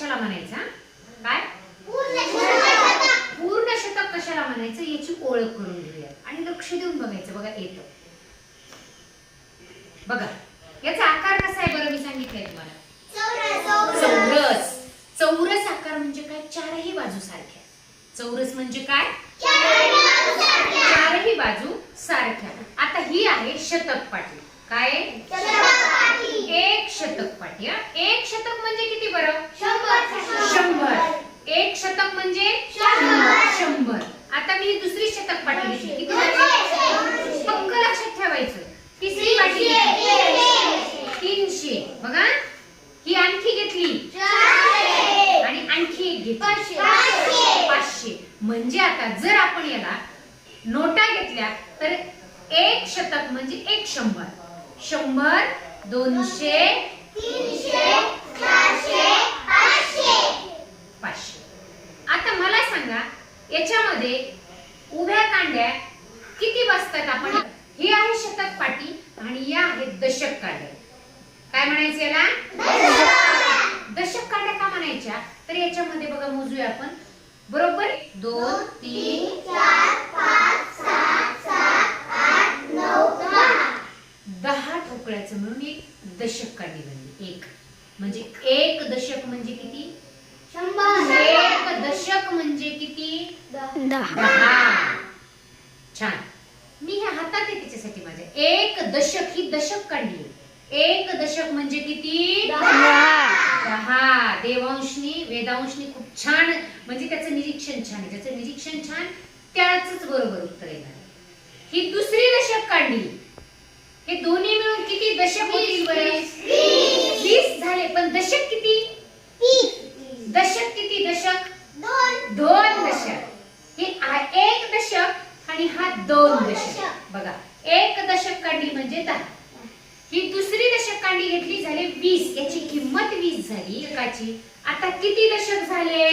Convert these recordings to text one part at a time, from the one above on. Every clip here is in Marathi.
कशाला म्हणायचं? काय पूर्ण शतक कशाला म्हणायचं याची ओळख करून घेऊया आणि लक्ष देऊन बघायचं. बघा येतं बघा, याचा आकार कसा आहे बरं मी सांगितलंय तुम्हाला. चौरस. चौरस आकार म्हणजे काय? चारही बाजू सारख्या. चौरस म्हणजे काय? चारही बाजू सारख्या. आता ही आहे शतक पाटी. काय? एक शतक पाटी. एक शतक म्हणजे किती बरं? 100. एक शतक म्हणजे 100. आता मी दुसरी शतक पाटी घेतली. किती झाली? पक्क लक्षात ठेवायचं. तिसरी पाटी 300. बघा ही आणखी घेतली आणि आणखी एक घेतली 500. म्हणजे आता जर आपण याला नोटा घेतल्या तर एक शतक म्हणजे 100. 100, 200, 300, 400, 500. आता मला सांगा याच्यामध्ये उभ्या कांड्या किती बसतात? आपण ही आहे शतक पाटी आणि या आहेत दशक कांड्या. काय म्हणायचं याला? दशक कांड्या का म्हणायच्या? तर याच्यामध्ये बघा मोजूया आपण बरोबर. 2, 3, 4, 5, 6, 7, 8, 9, 10 ठोकळ्याचं मिळून एक दशक कांडी बनली. एक म्हणजे एक दशक म्हणजे किती? 100. एक दशक म्हणजे किती? 10. छान. मी ह्या हातात आहे त्याच्यासाठी माझ्या. एक दशक ही दशक काढली. एक दशक म्हणजे किती? 10. देवांशनी वेदांशनी खूप छान म्हणजे त्याचं निरीक्षण छान आहे. ज्याचं निरीक्षण छान त्याचंच बरोबर उत्तर येणार. ही दुसरी दशक काढली. हे दोन्ही मिळून किती दशक होतील बरं? 20 झाले. पण दशक किती? 30. दशक किती? दशक 2 दशक. हे एक दशक आणि हा 2 दशक. बघा एक दशक काढली म्हणजे 10. ही दुसरी दशक कांडी घेतली झाले 20. याची किंमत 20 झाली एकाची. आता किती दशक झाले?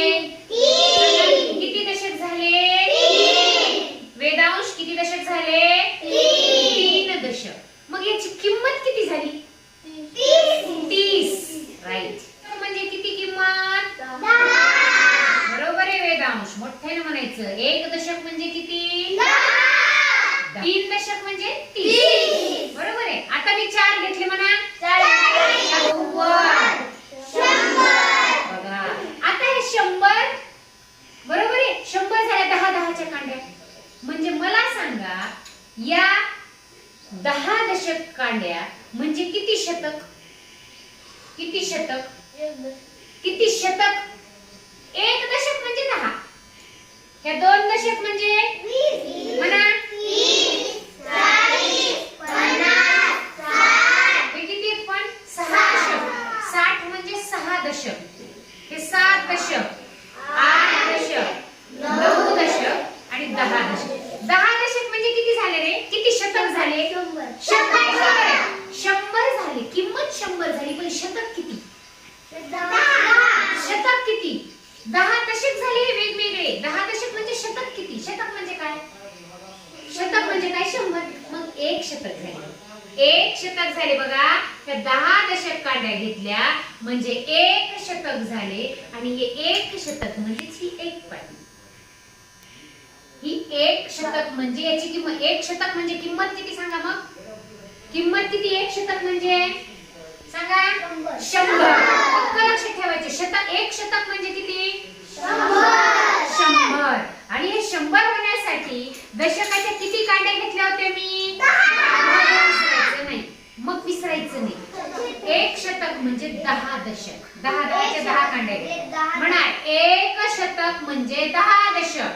3. किती दशक झाले? 3. वेदांश किती दशक झाले? 3 दशक. मग याची किंमत किती झाली? 30. राईट. म्हणजे किती किंमत? 10. बरोबर आहे वेदांश. मोठ्याने म्हणायचं. एक दशक म्हणजे किती? 10. 3 दशक म्हणजे 30. बरोबर आहे. आता मी 4 घेतले म्हणा. 4 बघा आता हे 100 बरोबर आहे. 100 झाल्या 10 कांड्या. म्हणजे मला सांगा या 10 दशक कांड्या म्हणजे किती शतक? किती शतक? किती शतक? एक दशक म्हणजे 10. ह्या 2 दशक म्हणजे 20 म्हणा. 30, 40, 50, 60. हे किती पण 6 दशक. 60 म्हणजे 6 दशक. हे 7 दशक, 8 दशक, 9 दशक आणि 10 दशक. 10 दशक म्हणजे किती झाले रे? किती शतक झाले? 100. 100 झाले. किंमत 100 झाली. पण शतक किती? 10. शतक किती? 10 दशक झाले वेगवेगळे. 10 दशक म्हणजे शतक किती? शतक म्हणजे काय? शतक म्हणजे काय? 100. मग एक शतक झाले. एक शतक झाले. बघा त्या 10 दशक कांड्या घेतल्या म्हणजे एक शतक झाले आणि हे एक शतक म्हणजे ही एक पाटी. ही एक शतक म्हणजे याची किंमत. एक शतक म्हणजे किंमत किती सांगा मग? किंमत किती एक शतक म्हणजे? सांगा. 100. पक्का लक्षात ठेवायचे. शतक एक शतक म्हणजे किती? 100. आणि हे 100 होण्यासाठी दशकाच्या किती कांड्या घेतल्या होत्या मी? 10. नाही मग विसरायचं नाही. एक शतक म्हणजे 10 दशक. 10 च्या 10 कांड्या म्हणा. एक शतक म्हणजे 10 दशक.